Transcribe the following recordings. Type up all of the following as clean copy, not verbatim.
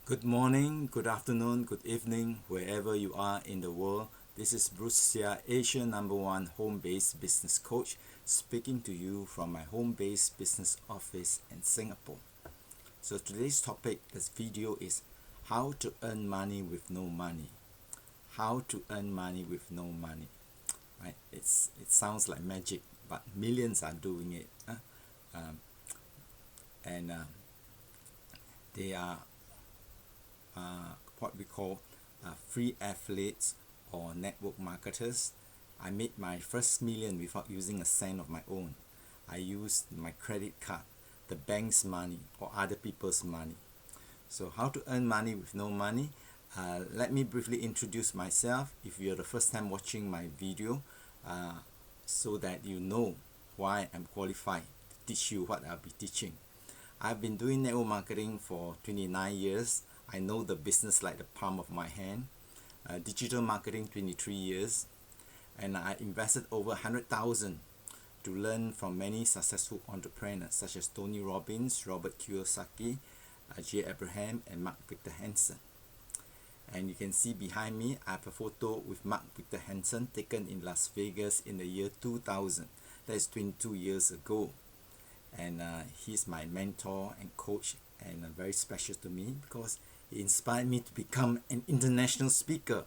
Good morning, good afternoon, good evening, wherever you are in the world. This is Bruce Sia, Asia #1 home-based business coach, speaking to you from my home-based business office in Singapore. So today's topic, this video is how to earn money with no money. How to earn money with no money. Right? It sounds like magic, but millions are doing it. Um, and they are what we call free affiliates or network marketers. I made my first million without using a cent of my own. I used my credit card, the bank's money, or other people's money. So how to earn money with no money? Let me briefly introduce myself if you're the first time watching my video, so that you know why I'm qualified to teach you what I'll be teaching. I've been doing network marketing for 29 years. I know the business like the palm of my hand. Digital marketing 23 years, and I invested over 100,000 to learn from many successful entrepreneurs such as Tony Robbins, Robert Kiyosaki, Jay Abraham, and Mark Victor Hansen. And you can see behind me, I have a photo with Mark Victor Hansen taken in Las Vegas in the year 2000. That is 22 years ago. And he's my mentor and coach, and very special to me because he inspired me to become an international speaker,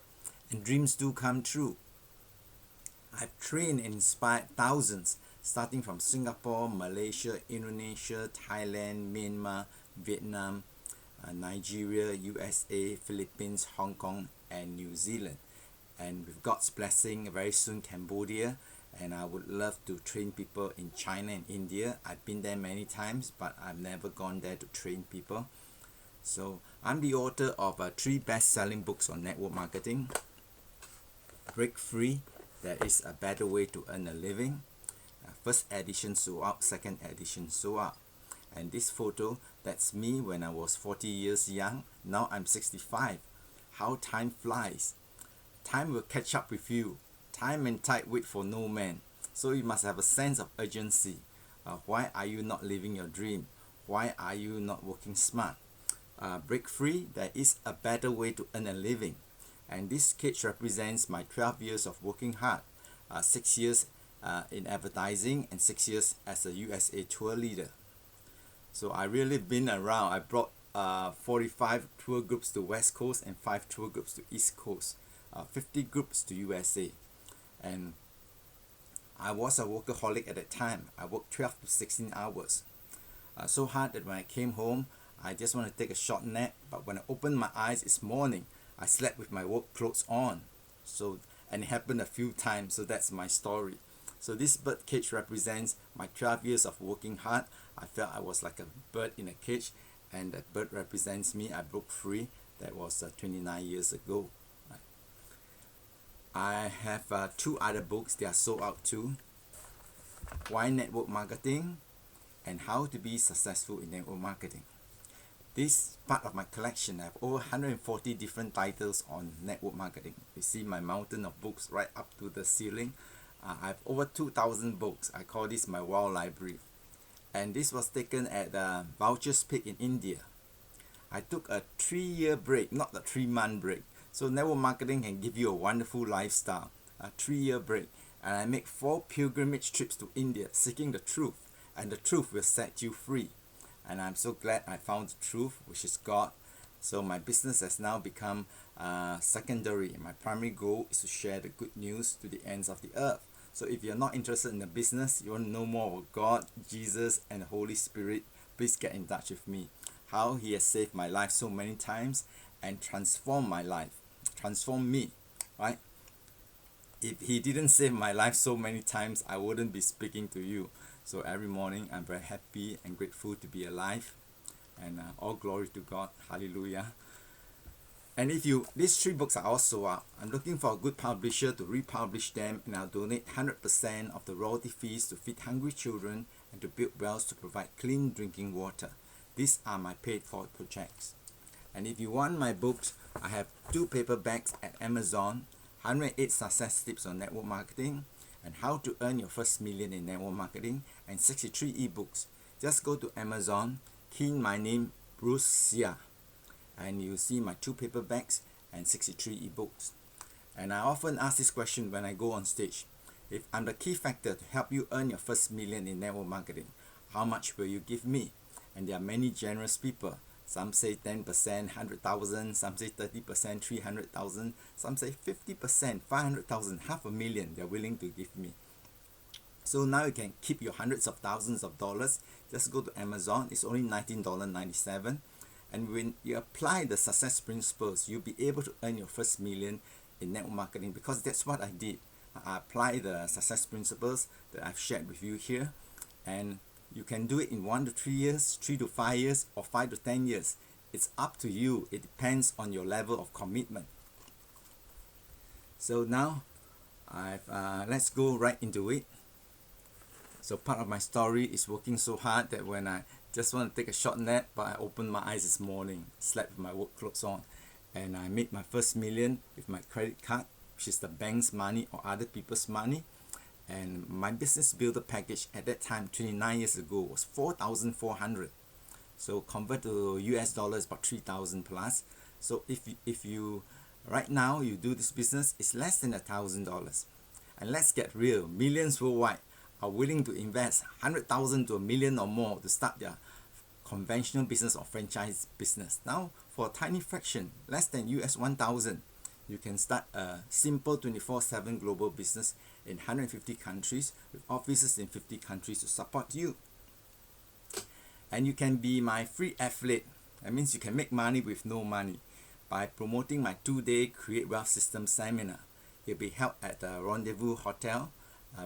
and dreams do come true. I've trained and inspired thousands, starting from Singapore, Malaysia, Indonesia, Thailand, Myanmar, Vietnam, Nigeria, USA, Philippines, Hong Kong, and New Zealand. And with God's blessing, very soon Cambodia, and I would love to train people in China and India. I've been there many times, but I've never gone there to train people. So I'm the author of 3 best-selling books on network marketing. Break Free, There is a Better Way to Earn a Living. First edition sold out, second edition sold out. And this photo, that's me when I was 40 years young. Now I'm 65. How time flies. Time will catch up with you. Time and tide wait for no man. So you must have a sense of urgency. Why are you not living your dream? Why are you not working smart? Break free, there is a better way to earn a living. And this cage represents my 12 years of working hard. 6 years in advertising and 6 years as a USA tour leader. So I really been around. I brought 45 tour groups to West Coast and 5 tour groups to East Coast. 50 groups to USA. And I was a workaholic at that time. I worked 12 to 16 hours. So hard that when I came home, I just want to take a short nap. But when I opened my eyes, it's morning. I slept with my work clothes on. And it happened a few times, so that's my story. So this bird cage represents my 12 years of working hard. I felt I was like a bird in a cage, and that bird represents me. I broke free. That was 29 years ago. I have 2 other books. They are sold out too. Why Network Marketing and How to Be Successful in Network Marketing. This part of my collection. I have over 140 different titles on network marketing. You see my mountain of books right up to the ceiling. I have over 2,000 books. I call this my Wow Library. And this was taken at Vouchers Peak in India. I took a 3-year break, not a 3-month break. So network marketing can give you a wonderful lifestyle. A 3-year break. And I make 4 pilgrimage trips to India seeking the truth. And the truth will set you free. And I'm so glad I found the truth, which is God. So my business has now become secondary. My primary goal is to share the good news to the ends of the earth. So if you're not interested in the business, you want to know more about God, Jesus, and the Holy Spirit, please get in touch with me. How He has saved my life so many times and transformed my life, transformed me, right? If He didn't save my life so many times, I wouldn't be speaking to you. So every morning, I'm very happy and grateful to be alive. And all glory to God. Hallelujah. And these 3 books are also out. I'm looking for a good publisher to republish them, and I'll donate 100% of the royalty fees to feed hungry children and to build wells to provide clean drinking water. These are my paid for projects. And if you want my books, I have 2 paperbacks at Amazon, 108 Success Tips on Network Marketing, and How to Earn Your First Million in Network Marketing, and 63 ebooks. Just go to Amazon, key in my name, Bruce Sia, and you see my 2 paperbacks and 63 ebooks. And I often ask this question when I go on stage. If I'm the key factor to help you earn your first million in network marketing, how much will you give me? And there are many generous people. Some say 10%, 100,000, some say 30%, 300,000, some say 50%, 500,000, $500,000 they're willing to give me. So now you can keep your hundreds of thousands of dollars. Just go to Amazon, it's only $19.97. And when you apply the success principles, you'll be able to earn your first million in network marketing, because that's what I did. I applied the success principles that I've shared with you here, and you can do it in 1 to 3 years, 3 to 5 years, or 5 to 10 years. It's up to you. It depends on your level of commitment. So now, let's go right into it. So part of my story is working so hard that when I just want to take a short nap, but I opened my eyes this morning, slept with my work clothes on, and I made my first million with my credit card, which is the bank's money or other people's money. And my business builder package at that time, 29 years ago, was $4,400. So convert to US dollars, about 3,000 plus. So if you right now you do this business, it's less than $1,000. And let's get real, millions worldwide are willing to invest 100,000 to a million or more to start their conventional business or franchise business. Now, for a tiny fraction, less than US 1,000, you can start a simple 24/7 global business in 150 countries with offices in 50 countries to support you. And you can be my free affiliate. That means you can make money with no money by promoting my 2-day Create Wealth System seminar. It'll be held at the Rendezvous Hotel,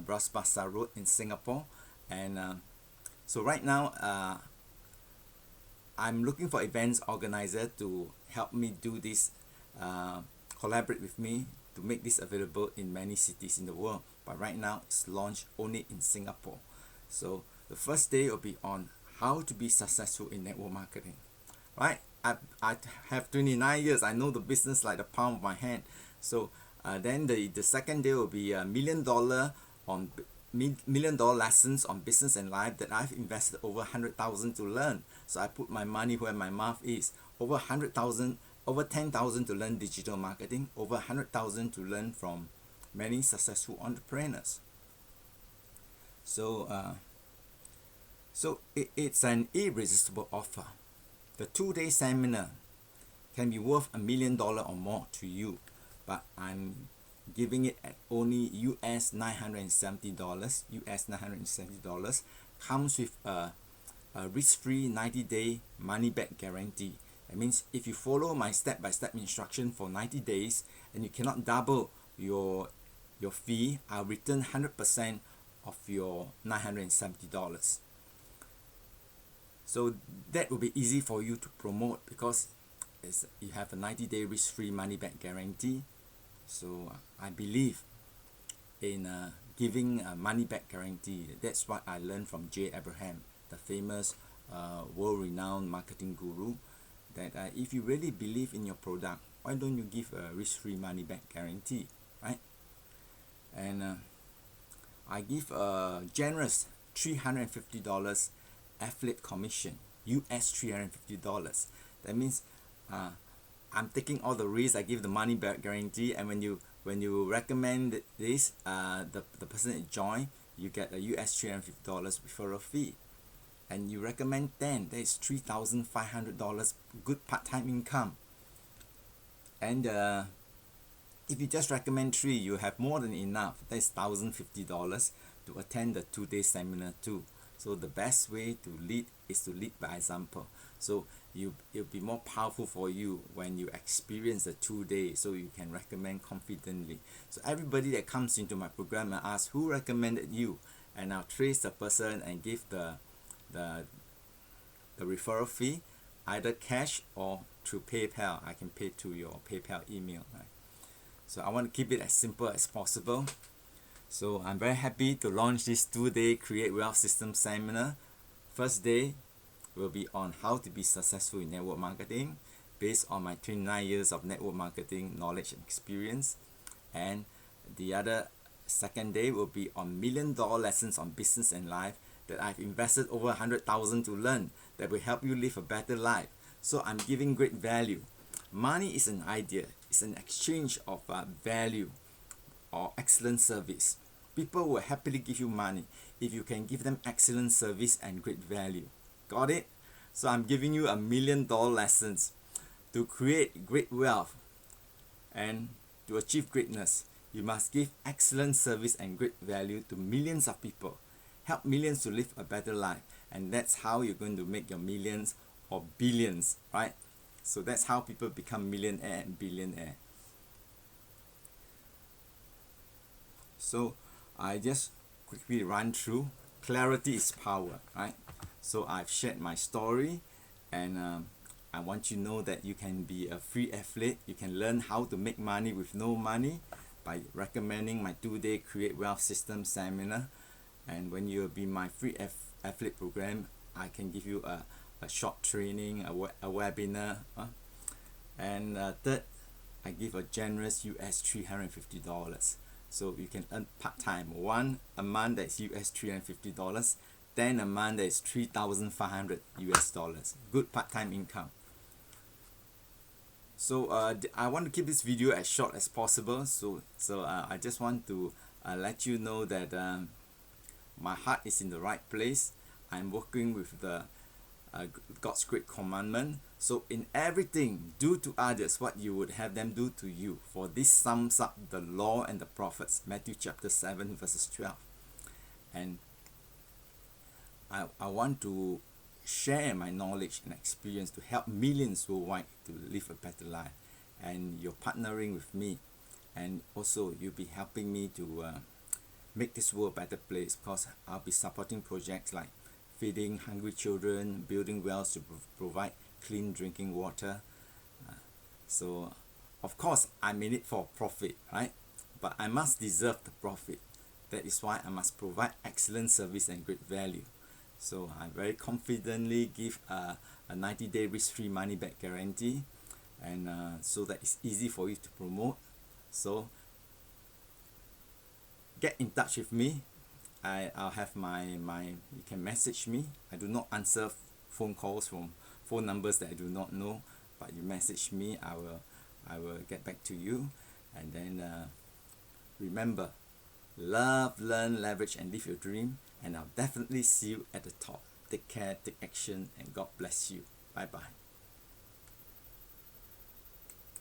Bras Basah Road in Singapore. And so right now, I'm looking for events organizer to help me do this, collaborate with me to make this available in many cities in the world. But right now, it's launched only in Singapore. So the first day will be on how to be successful in network marketing. Right? I have 29 years. I know the business like the palm of my hand. So then the second day will be a $1 million lessons on business and life that I've invested over 100,000 to learn. So I put my money where my mouth is. Over 100,000, over 10,000 to learn digital marketing, over 100,000 to learn from many successful entrepreneurs. So it's an irresistible offer. The 2-day seminar can be worth $1 million or more to you, but I'm giving it at only US $970. Comes with a risk-free 90-day money-back guarantee. That means if you follow my step-by-step instruction for 90 days and you cannot double your fee, I'll return 100% of your $970. So that will be easy for you to promote because you have a 90-day risk-free money-back guarantee. So I believe in giving a money-back guarantee. That's what I learned from Jay Abraham, the famous world-renowned marketing guru, that if you really believe in your product, why don't you give a risk-free money-back guarantee, right? And I give a generous $350 affiliate commission, US $350. That means I'm taking all the risks. I give the money back guarantee, and when you recommend this, the person that join, you get a US $350 referral fee, and you recommend 10, that is $3,500 good part-time income. And if you just recommend 3, you have more than enough. That is $1,050 to attend the 2-day seminar too. So the best way to lead is to lead by example. So it'll be more powerful for you when you experience the 2 days, so you can recommend confidently. So everybody that comes into my program, I ask who recommended you, and I'll trace the person and give the referral fee, either cash or through PayPal. I can pay to your PayPal email, right? So I want to keep it as simple as possible. So I'm very happy to launch this 2-day Create Wealth System seminar. First day will be on how to be successful in network marketing based on my 29 years of network marketing knowledge and experience. And the other second day will be on $1 million lessons on business and life that I've invested over 100,000 to learn, that will help you live a better life. So I'm giving great value. Money is an idea. It's an exchange of value or excellent service. People will happily give you money if you can give them excellent service and great value. Got it? So I'm giving you $1,000,000 lessons to create great wealth and to achieve greatness. You must give excellent service and great value to millions of people. Help millions to live a better life. And that's how you're going to make your millions or billions, right? So that's how people become millionaire and billionaire. So I just quickly run through. Clarity is power, right? So I've shared my story, and I want you to know that you can be a free affiliate. You can learn how to make money with no money by recommending my 2-day Create Wealth System seminar. And when you'll be my free affiliate program, I can give you a short training, a webinar. And third, I give a generous US $350. So you can earn part-time. One a month, that's US $350. Then a month, that's $3,500 US. Good part-time income. So I want to keep this video as short as possible. So I just want to let you know that my heart is in the right place. I'm working with the God's great commandment. So in everything, do to others what you would have them do to you. For this sums up the law and the prophets. Matthew chapter 7 verses 12. And I want to share my knowledge and experience to help millions worldwide to live a better life. And you're partnering with me. And also you'll be helping me to make this world a better place, because I'll be supporting projects like feeding hungry children, building wells to provide clean drinking water. So of course I'm in it for profit, right? But I must deserve the profit. That is why I must provide excellent service and great value. So I very confidently give a 90-day risk-free money-back guarantee, and so that it's easy for you to promote. So get in touch with me. I'll have my you can message me. I do not answer phone calls from phone numbers that I do not know, but you message me, I will get back to you. And then remember, love, learn, leverage, and live your dream. And I'll definitely see you at the top. Take care, take action, and God bless you. Bye bye.